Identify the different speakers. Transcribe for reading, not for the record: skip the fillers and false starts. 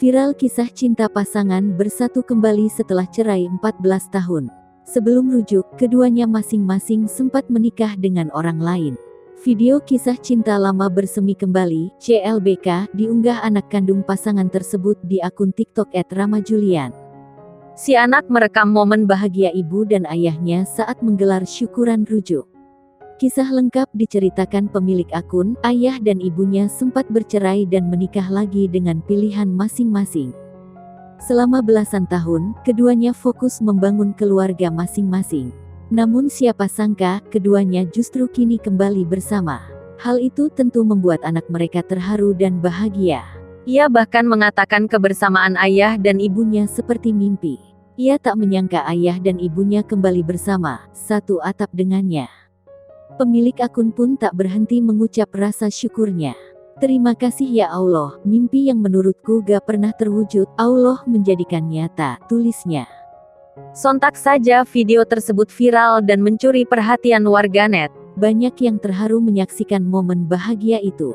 Speaker 1: Viral kisah cinta pasangan bersatu kembali setelah cerai 14 tahun. Sebelum rujuk, keduanya masing-masing sempat menikah dengan orang lain. Video kisah cinta lama bersemi kembali, CLBK, diunggah anak kandung pasangan tersebut di akun TikTok @ramajulian. Si anak merekam momen bahagia ibu dan ayahnya saat menggelar syukuran rujuk. Kisah lengkap diceritakan pemilik akun, ayah dan ibunya sempat bercerai dan menikah lagi dengan pilihan masing-masing. Selama belasan tahun, keduanya fokus membangun keluarga masing-masing. Namun siapa sangka, keduanya justru kini kembali bersama. Hal itu tentu membuat anak mereka terharu dan bahagia. Ia bahkan mengatakan kebersamaan ayah dan ibunya seperti mimpi. Ia tak menyangka ayah dan ibunya kembali bersama, satu atap dengannya. Pemilik akun pun tak berhenti mengucap rasa syukurnya. Terima kasih ya Allah, mimpi yang menurutku gak pernah terwujud, Allah menjadikan nyata, tulisnya. Sontak saja video tersebut viral dan mencuri perhatian warganet. Banyak yang terharu menyaksikan momen bahagia itu.